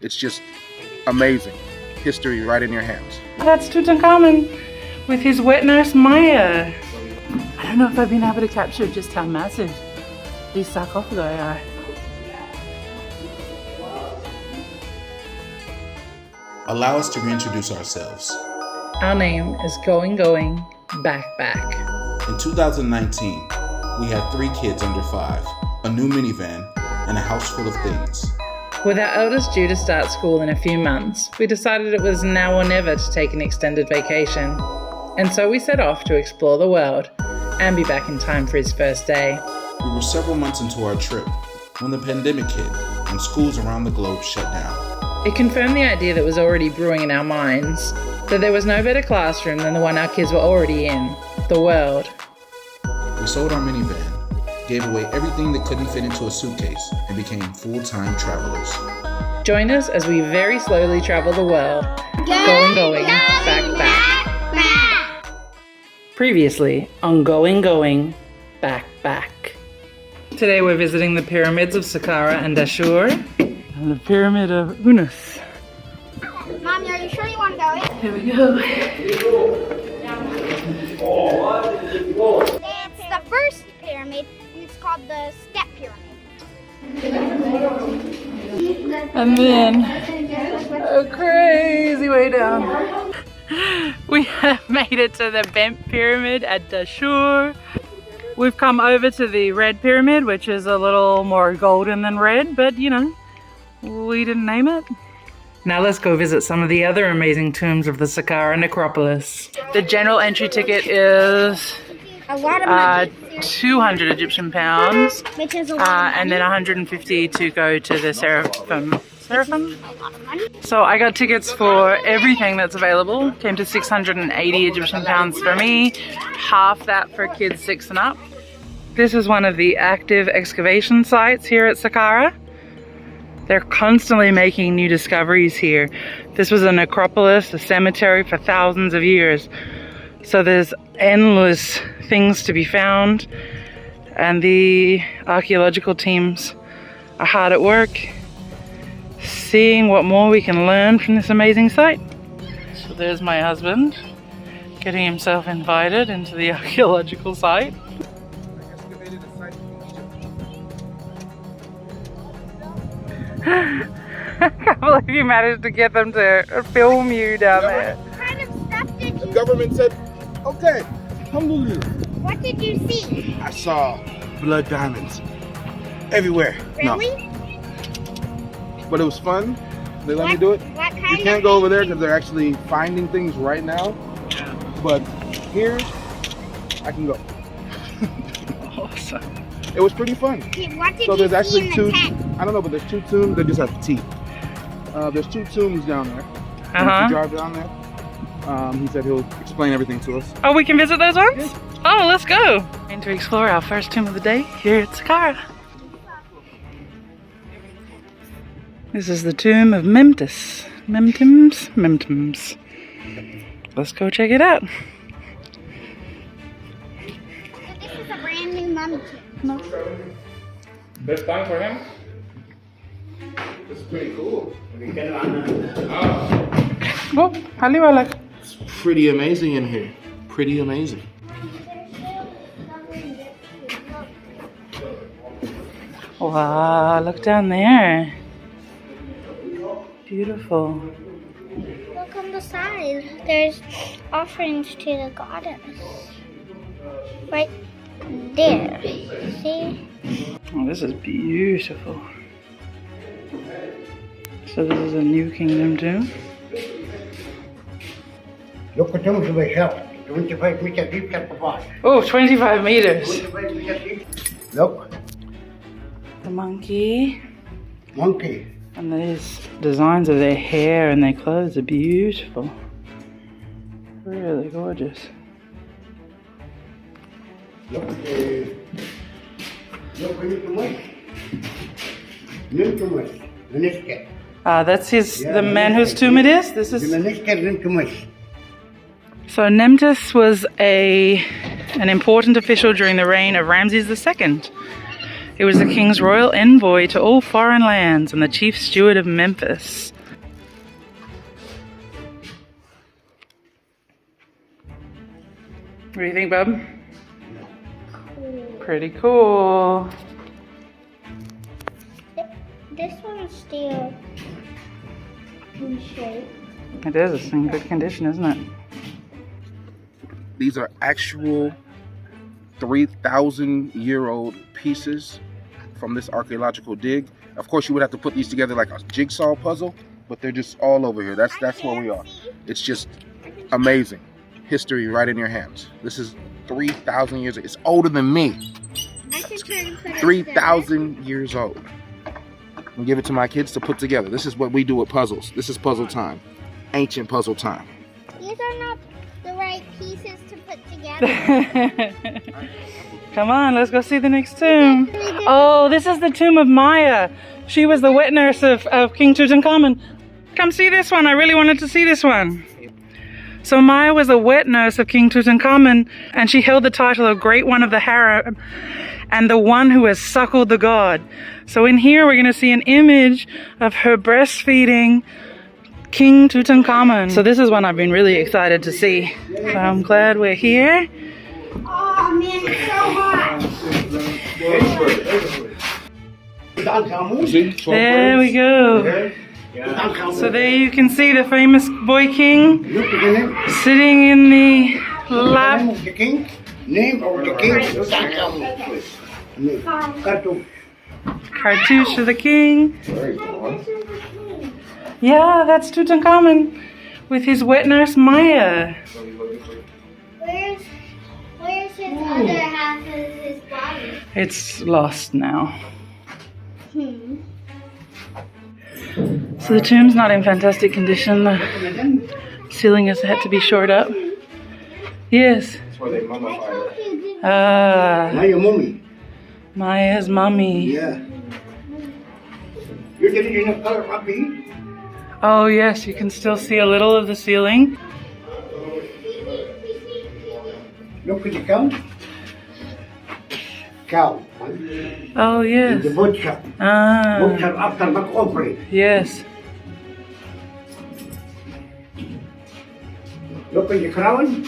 It's just amazing. History right in your hands. That's Tutankhamum with his wet nurse Maia. I don't know if I've been able to capture just how massive these sarcophagi are. Allow us to reintroduce ourselves. Our name is GoingGoing.BackBack. In 2019, we had 3 kids under 5, a new minivan, and a house full of things. With our eldest due to start school in a few months, we decided it was now or never to take an extended vacation. And so we set off to explore the world and be back in time for his first day. We were several months into our trip when the pandemic hit and schools around the globe shut down. It confirmed the idea that was already brewing in our minds, that there was no better classroom than the one our kids were already in, the world. We sold our minivan, gave away everything that couldn't fit into a suitcase, and became full-time travelers. Join us as we very slowly travel the world, going, back. Previously on GoingGoing.BackBack. Today we're visiting the pyramids of Saqqara and Dashur, and the pyramid of Unas. Mommy, are you sure you want to go in? Here we go. It's the first pyramid, and it's called the Step Pyramid. And then a crazy way down. We have made it to the bent pyramid at Dashur. We've come over to the red pyramid, which is a little more golden than red, but you know, we didn't name it. Now let's go visit some of the other amazing tombs of the Saqqara Necropolis. The general entry ticket is A lot of money. 200 Egyptian pounds, Which is a lot of money. and then 150 to go to the Serapeum. Serapeum? A lot of money. So I got tickets for everything that's available. Came to 680 Egyptian pounds for me, half that for kids 6 and up. This is one of the active excavation sites here at Saqqara. They're constantly making new discoveries here. This was a necropolis, a cemetery for thousands of years. So there's endless things to be found, and the archaeological teams are hard at work seeing what more we can learn from this amazing site. So there's my husband getting himself invited into the archaeological site. I can't believe you managed to get them to film you down there. What kind of stuff did you The government said, okay, alhamdulillah. What did you see? I saw blood diamonds everywhere. Really? No, but it was fun. They let me do it. What kind You can't of go over there because they're actually finding things right now. But here, I can go. Awesome. It was pretty fun. What did So you there's see actually in two. the tent? I don't know, but there's 2 tombs. They just have teeth. There's 2 tombs down there. If you drive down there, he said he'll explain everything to us. Oh, we can visit those ones? Oh, let's go. Going to explore our first tomb of the day here at Saqqara. This is the tomb of Nemtymes. Let's go check it out. So this is a brand new mummy tomb. Best time for him? It's pretty cool. Oh, haliwalak. It's pretty amazing in here. Pretty amazing. Wow, look down there. Beautiful. Look on the side. There's offerings to the goddess. Right there. See? Oh, this is beautiful. So this is a New Kingdom tomb. Look at them, they have 25 meters deep at the bottom. Oh, 25 meters. 25 meters deep. Look, The monkey. monkey. And these designs of their hair and their clothes are beautiful. Really gorgeous. Look, look, Nemtymes. Nemtymes. Nemtymes. That's the man whose tomb it is. This is. Nemtymes. So Nemtymes was an important official during the reign of Ramses II. It was the king's royal envoy to all foreign lands and the chief steward of Memphis. What do you think, bub? Pretty cool. This one's still in shape. It is. It's in good condition, isn't it? These are actual 3,000-year-old pieces from this archaeological dig. Of course, you would have to put these together like a jigsaw puzzle, but they're just all over here. That's where we are. It's just amazing. History right in your hands. This is 3,000 years. It's older than me. 3,000 years old. And give it to my kids to put together. This is what we do with puzzles. This is puzzle time. Ancient puzzle time. These are not the right pieces to put together. Come on, let's go see the next tomb. Oh, this is the tomb of Maia. She was the wet nurse of King Tutankhamum. Come see this one. I really wanted to see this one. So Maia was a wet nurse of King Tutankhamum, and she held the title of Great One of the Harem and the one who has suckled the god. So in here we're going to see an image of her breastfeeding King Tutankhamum. So this is one I've been really excited to see. So I'm glad we're here. Oh man, it's so hot. There we go. So there you can see the famous boy king sitting in the lap. Name of the king. Name of the king. Cartouche of the king. Yeah, that's Tutankhamun with his wet nurse Maia. Where's his other half of his body? It's lost now. So the tomb's not in fantastic condition. The ceiling has had to be shored up. Yes. That's where they mummified her. Maya mummy. Maia's mummy. Yeah. You getting enough color, puppy? Oh yes, you can still see a little of the ceiling. Look at the cow. Cow. Oh yes. The butcher. Ah. Butcher after back operate. Yes. Look at the crown.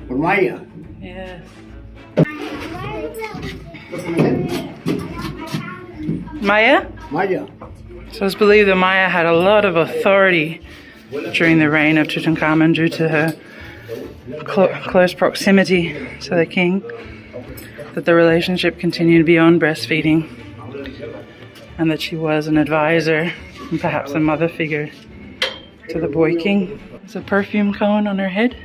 For Maya. Yes. Look at that. Maia? Maya. So it's believed that Maia had a lot of authority during the reign of Tutankhamun due to her close proximity to the king, that the relationship continued beyond breastfeeding, and that she was an advisor and perhaps a mother figure to the boy king. There's a perfume cone on her head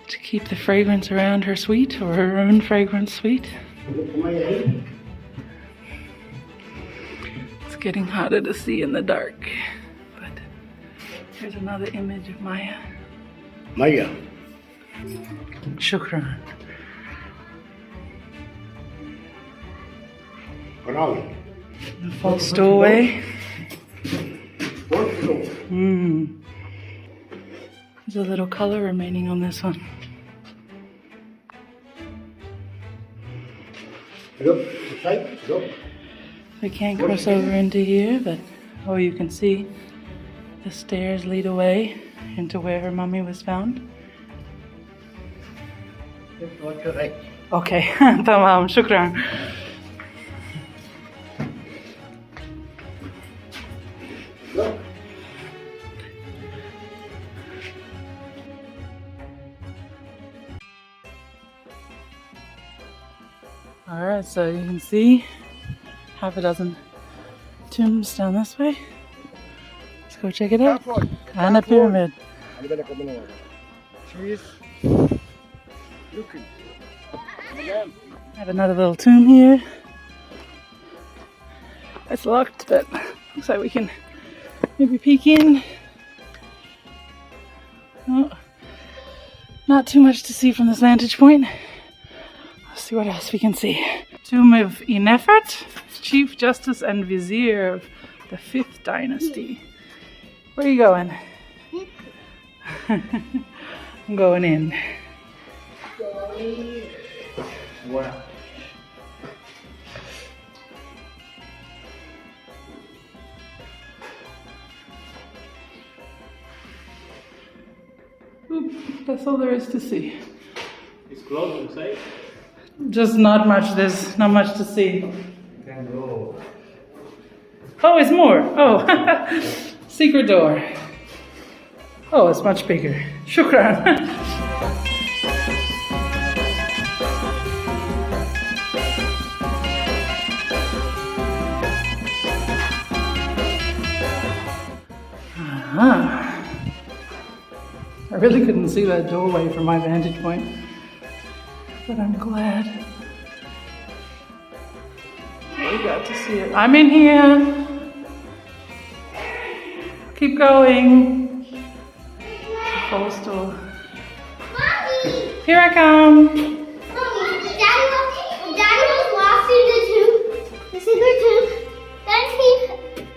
to keep the fragrance around her sweet, or her own fragrance sweet. It's getting harder to see in the dark, but here's another image of Maia. Maya. Shukran. Crown. The false doorway. What? There's a little color remaining on this one. Look, side, look. We can't cross over into here, but oh, you can see the stairs lead away into where her mummy was found. What's your right? Okay, tamam, shukran. Look. Alright, so you can see half a dozen tombs down this way. Let's go check it out. And a pyramid. I have another little tomb here. It's locked, but looks like we can maybe peek in. Oh, not too much to see from this vantage point. Let's see what else we can see. Tomb of Inefert, Chief Justice and Vizier of the 5th Dynasty. Where are you going? I'm going in. Wow. That's all there is to see. It's closed, say? Just not much. There's not much to see. Can go. Oh, it's more. Oh, secret door. Oh, it's much bigger. Shukran. I really couldn't see that doorway from my vantage point, but I'm glad we got to see it. I'm in here. Keep going. False door. Mommy! Here I come. Mommy, Daddy was lost in the secret tomb.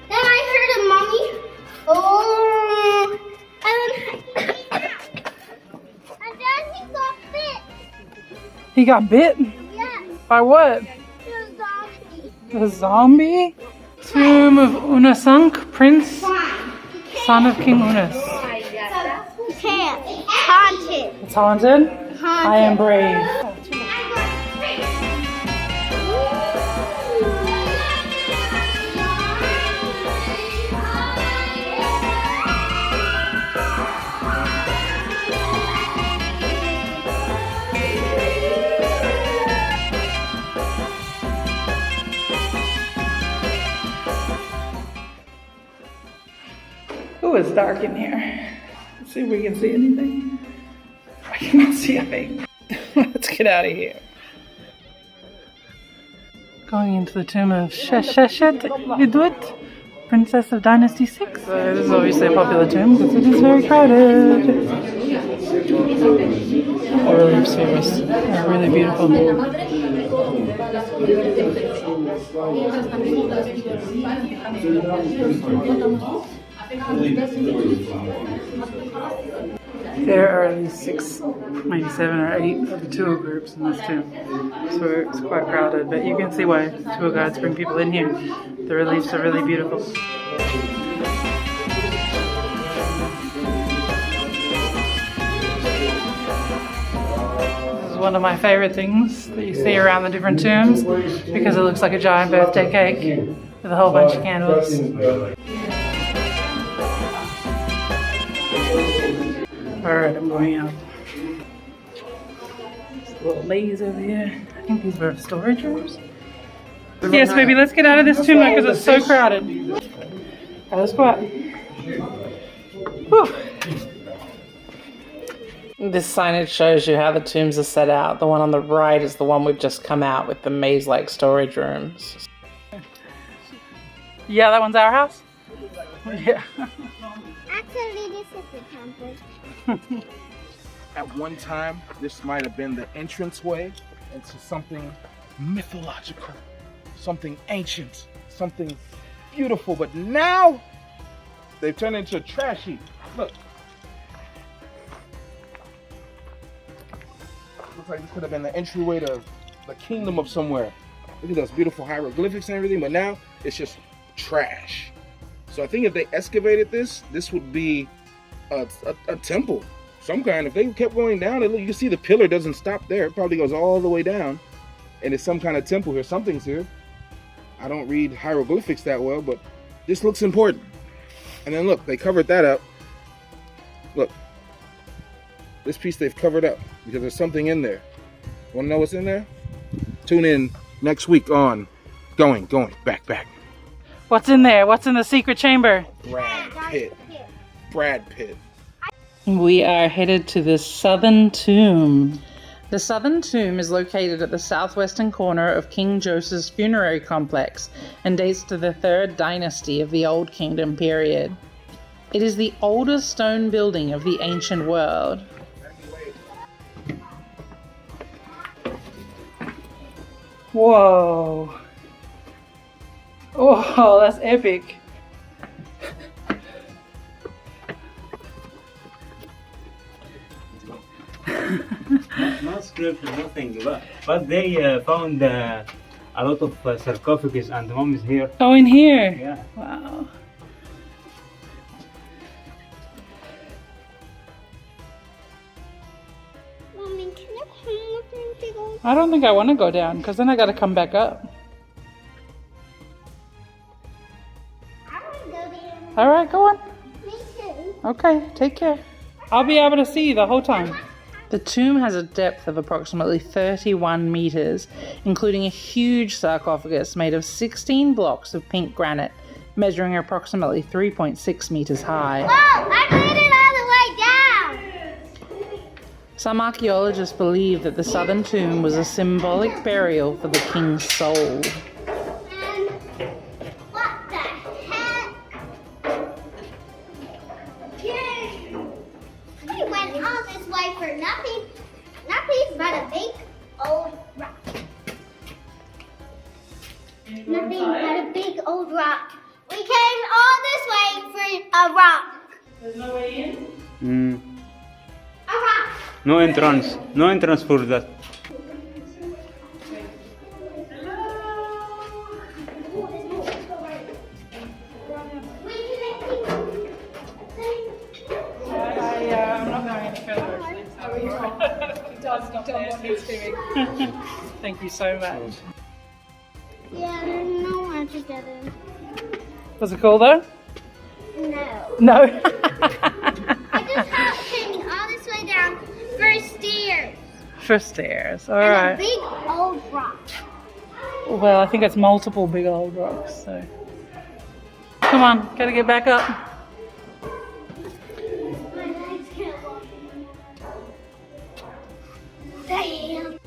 Then I heard a mommy. Oh, and then he got bit. He got bit? Yes, By what? the zombie. The zombie? Tomb of Unasunk, Prince, son of King Unas. You can't. Haunted. It's haunted? I am brave. Oh, it's dark in here. Let's see if we can see anything. I cannot see a thing. Let's get out of here. Going into the tomb of Shesheshet Idut, Princess of Dynasty 6. So this is obviously a popular tomb because it is very crowded. The reliefs here are really beautiful. There are at least 6, maybe 7 or 8 of the tour groups in this tomb, so it's quite crowded, but you can see why tour guides bring people in here. The reliefs are really beautiful. This is one of my favorite things that you see around the different tombs because it looks like a giant birthday cake with a whole bunch of candles. Alright, I'm going out. There's a little maze over here. I think these were storage rooms. Yes, baby, let's get out of this tomb now because it's so crowded. Right, let's go out. Whew. This signage shows you how the tombs are set out. The one on the right is the one we've just come out with the maze-like storage rooms. Yeah, that one's our house? Yeah. Actually, this is the temple. At one time, this might have been the entranceway into something mythological, something ancient, something beautiful, but now they've turned into a trash heap. Look. Looks like this could have been the entryway to the kingdom of somewhere. Look at those beautiful hieroglyphics and everything, but now it's just trash. So I think if they excavated this would be a temple, some kind. If they kept going down, you can see the pillar doesn't stop there. It probably goes all the way down, and it's some kind of temple here. Something's here. I don't read hieroglyphics that well, but this looks important. And then look, they covered that up. Look, this piece they've covered up because there's something in there. Want to know what's in there? Tune in next week on Going, Back. What's in there? What's in the secret chamber? Brad Pitt. We are headed to the Southern Tomb. The Southern Tomb is located at the southwestern corner of King Joseph's funerary complex and dates to the 3rd dynasty of the Old Kingdom period. It is the oldest stone building of the ancient world. Whoa. Oh, that's epic. inscription, nothing. But they found a lot of sarcophagus and mummies here. Oh, in here? Yeah. Wow. Mommy, can you come with me to go? I don't think I want to go down because then I got to come back up. I want to go there. All right, go on. Me too. Okay, take care. I'll be able to see you the whole time. The tomb has a depth of approximately 31 meters, including a huge sarcophagus made of 16 blocks of pink granite, measuring approximately 3.6 meters high. Whoa, I made it all the way down. Some archaeologists believe that the southern tomb was a symbolic burial for the king's soul. And what the heck? We went all this way for nothing. Nothing but a big old rock. Nothing but a big old rock. We came all this way for a rock. There's no way in? A rock. No entrance. No entrance for that. I'm not going any further. Thank you so much. Yeah, there's nowhere to get in. Was it cool though? No. No. I just have came all this way down for stairs. For stairs, And alright. a big old rock. Well, I think it's multiple big old rocks, so. Come on, gotta get back up. My legs can't walk. Damn.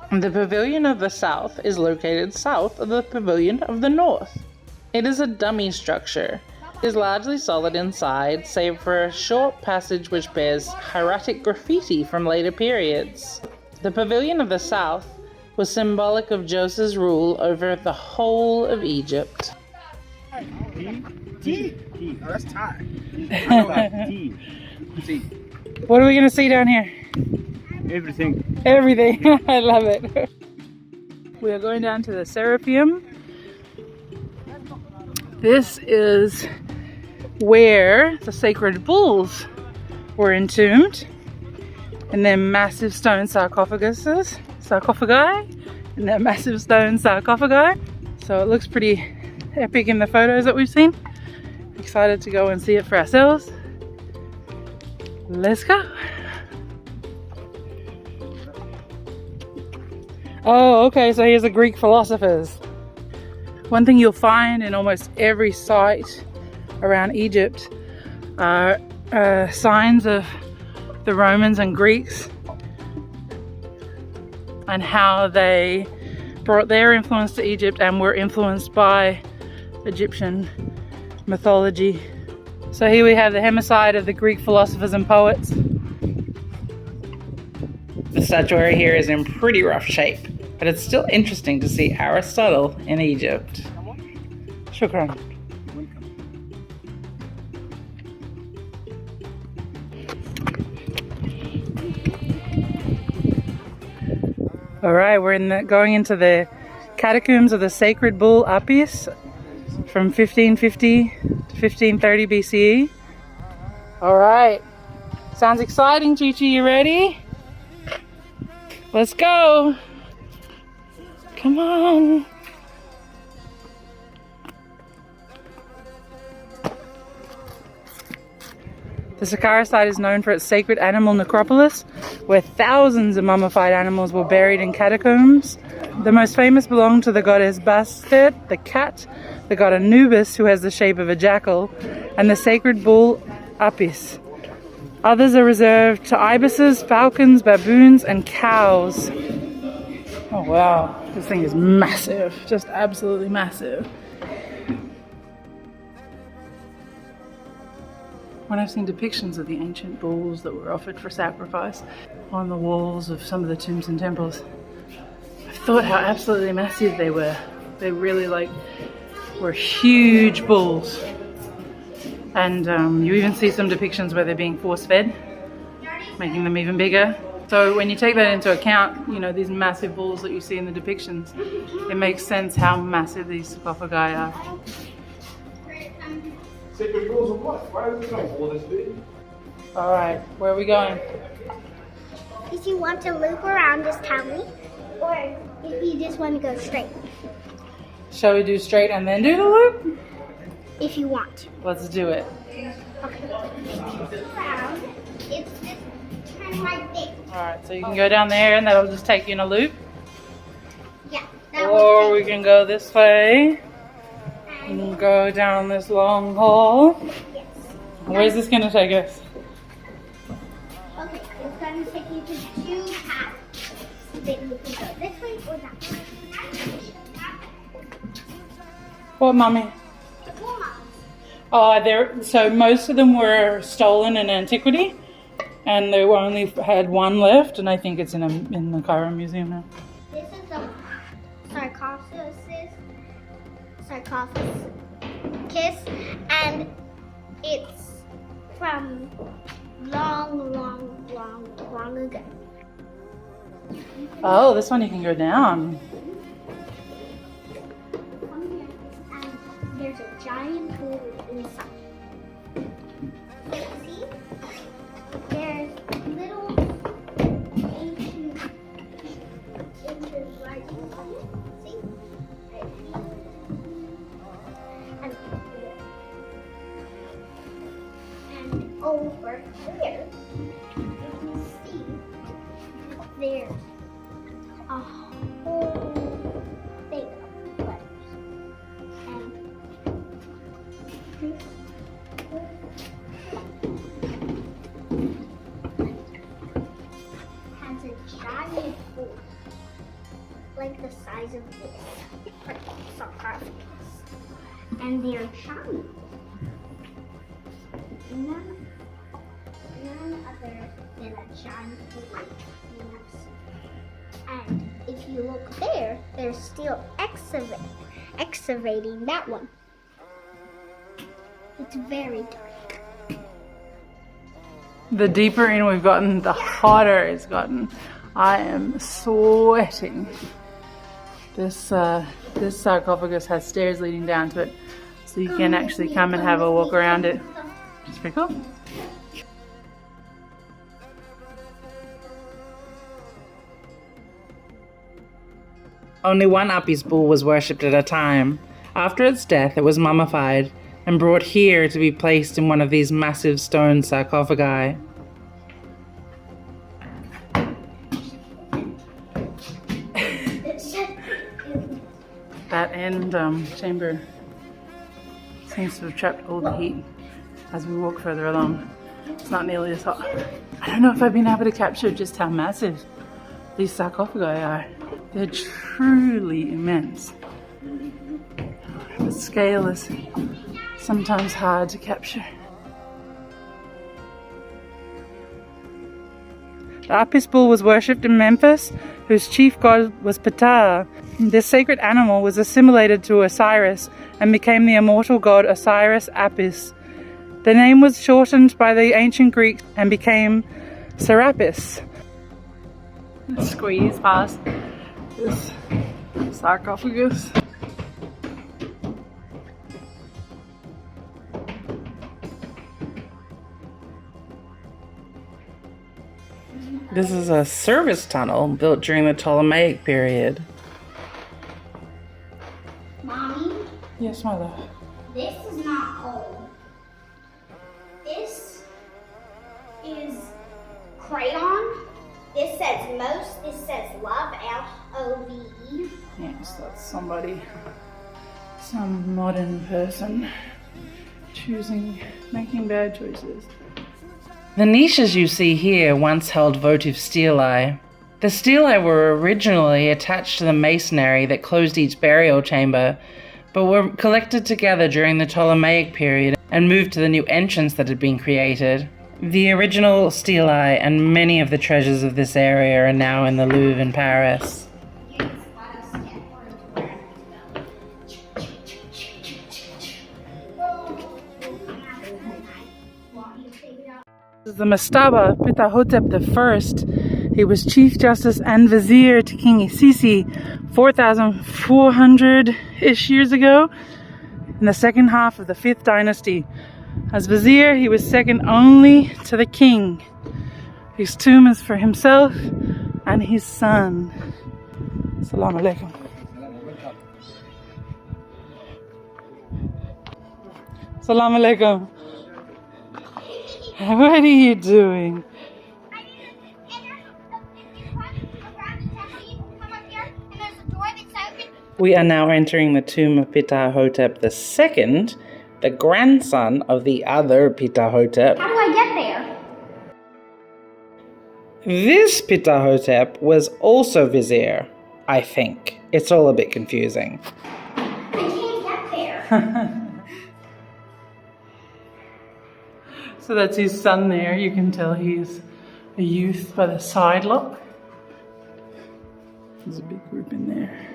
The Pavilion of the South is located south of the Pavilion of the North. It is a dummy structure. It is largely solid inside, save for a short passage which bears hieratic graffiti from later periods. The Pavilion of the South was symbolic of Joseph's rule over the whole of Egypt. T. Oh, that's Thai. I know that. T. What are we gonna see down here? Everything. Everything. I love it. We are going down to the Serapeum. This is where the sacred bulls were entombed in their massive stone sarcophagi, in their massive stone sarcophagi. So it looks pretty epic in the photos that we've seen. Excited to go and see it for ourselves. Let's go. Oh, okay, so here's the Greek philosophers. One thing you'll find in almost every site around Egypt are signs of the Romans and Greeks and how they brought their influence to Egypt and were influenced by Egyptian mythology. So here we have the Hemiside of the Greek philosophers and poets. The statuary here is in pretty rough shape, but it's still interesting to see Aristotle in Egypt. Shukran. All right, we're going into the catacombs of the sacred bull Ibis from 1550 to 1530 BCE. All right, sounds exciting, Chi-Chi. You ready? Let's go. Come on. The Saqqara site is known for its sacred animal necropolis, where thousands of mummified animals were buried in catacombs. The most famous belong to the goddess Bastet, the cat, the god Anubis, who has the shape of a jackal, and the sacred bull Apis. Others are reserved to ibises, falcons, baboons, and cows. Oh wow, this thing is massive, just absolutely massive. When I've seen depictions of the ancient bulls that were offered for sacrifice on the walls of some of the tombs and temples, I've thought how absolutely massive they were. They really were huge bulls. And you even see some depictions where they're being force-fed, making them even bigger. So when you take that into account, you know, these massive balls that you see in the depictions, it makes sense how massive these sarcophagi are. Sacred balls of what? Why are we going all this big? All right, where are we going? If you want to loop around, just tell me. Or if you just want to go straight. Shall we do straight and then do the loop? If you want to. Let's do it. Okay. Around. It's just turn like this. All right, so you can go down there and that'll just take you in a loop. Yeah. That Or we will can go this way and go down this long hall. Yes. Where's this gonna take us? Okay, it's going to take you to 2 paths. Then you can go this way or that way. What, Mummy? So most of them were stolen in antiquity, and they only had one left, and I think it's in the Cairo Museum now. This is the sarcophagus, and it's from long ago. Oh, this one you can go down. And there's a giant pool inside. See? There's little ancient right here. See? Right here. And over here, you can see there's a whole thing of letters. And this has a giant hole, like the size of this sarcophagus. And they're shiny. None other than a giant hole. And if you look there, they're still excavating that one. It's very dark. The deeper in we've gotten, the hotter it's gotten. I am sweating. This sarcophagus has stairs leading down to it, so you can actually come and have a walk around it. It's pretty cool. Only one Ibis bull was worshipped at a time. After its death, it was mummified and brought here to be placed in one of these massive stone sarcophagi. That end chamber seems to have trapped all the heat as we walk further along. It's not nearly as hot. I don't know if I've been able to capture just how massive these sarcophagi are. They're truly immense. The scale is sometimes hard to capture. The Ibis bull was worshipped in Memphis, whose chief god was Ptah. This sacred animal was assimilated to Osiris and became the immortal god Osiris Apis. The name was shortened by the ancient Greeks and became Serapis. Let's squeeze past this sarcophagus. This is a service tunnel built during the Ptolemaic period. Mommy, Yes, my love. this is not home. This is crayon. This says most. This says love, L-O-V-E. Yes, that's somebody, some modern person making bad choices. The niches you see here once held votive stelae. The stelae were originally attached to the masonry that closed each burial chamber, but were collected together during the Ptolemaic period and moved to the new entrance that had been created. The original stelae and many of the treasures of this area are now in the Louvre in Paris. This is the Mastaba Ptahhotep I. He was Chief Justice and Vizier to King Isisi 4,400-ish years ago in the second half of the 5th dynasty. As Vizier, he was second only to the king. His tomb is for himself and his son. Assalamu alaikum. Assalamu alaikum. What are you doing? We are now entering the tomb of Ptahhotep II, the grandson of the other Ptahhotep. How do I get there? This Ptahhotep was also Vizier, I think. It's all a bit confusing. I can't get there. So that's his son there. You can tell he's a youth by the side lock. There's a big group in there.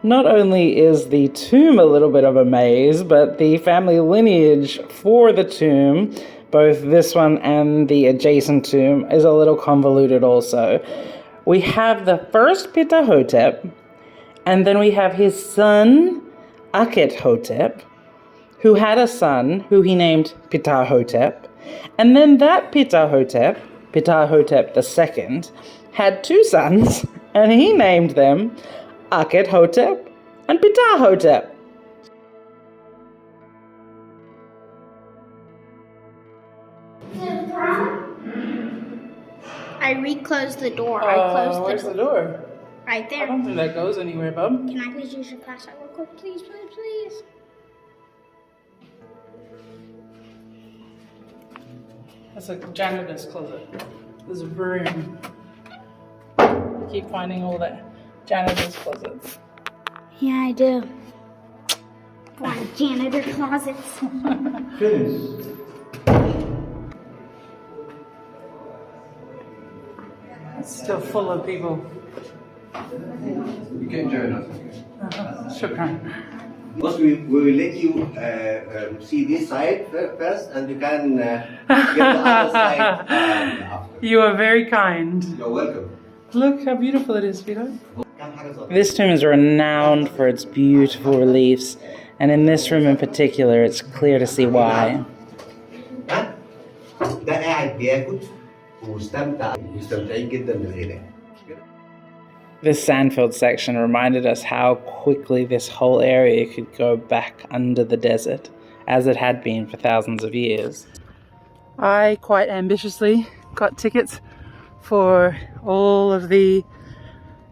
Not only is the tomb a little bit of a maze, but the family lineage for the tomb, both this one and the adjacent tomb, is a little convoluted also. We have the first Ptahhotep, and then we have his son, Akhethotep, who had a son who he named Ptahhotep, and then that Ptahhotep, Ptahhotep II, had two sons, and he named them Akhethotep and Ptahhotep. I reclosed the door. I closed Where's the door? right I there. don't think that goes anywhere, bub. Can I please use your flashlight real quick? Please, please, please. That's a janitor's closet. There's a broom. Keep finding all that janitor's closets. Yeah, I do. A lot of janitor closets. It's still full of people. You can join us. Shukran. Because we will let you see this side first, and you can get the other side after. You are very kind. You're welcome. Look how beautiful it is, sweetheart. This tomb is renowned for its beautiful reliefs, and in this room in particular, it's clear to see why. ده قاعد بياكل ومستمتعين جدا بالغناء. This sandfield section reminded us how quickly this whole area could go back under the desert, as it had been for thousands of years. I quite ambitiously got tickets for all of the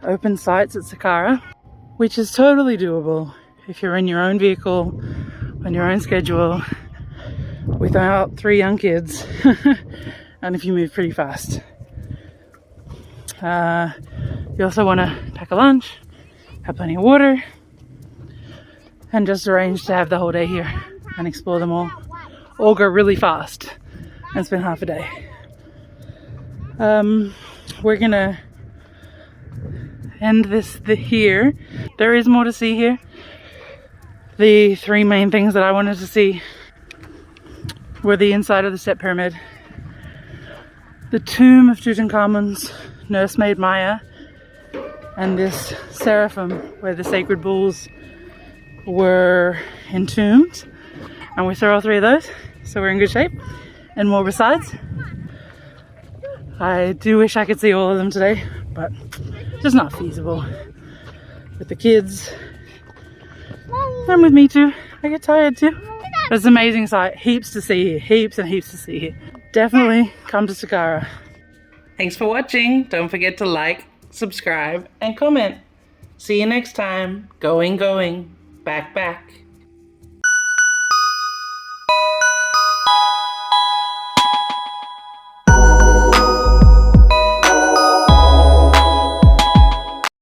open sites at Saqqara, which is totally doable if you're in your own vehicle, on your own schedule, without 3 young kids, and if you move pretty fast. You also want to pack a lunch, have plenty of water, and just arrange to have the whole day here and explore them all. Or go really fast and spend half a day. We're gonna end this here. There is more to see here. The 3 main things that I wanted to see were the inside of the step pyramid, the tomb of Tutankhamun's nursemaid Maia, and this Serapeum where the sacred bulls were entombed. And we saw all 3 of those, so we're in good shape. And more besides. I do wish I could see all of them today, but it's just not feasible. With the kids, and with me too. I get tired too. It's an amazing sight. Heaps to see here. Heaps and heaps to see here. Definitely come to Saqqara. Thanks for watching. Don't forget to like, subscribe, and comment. See you next time. Going, back, back.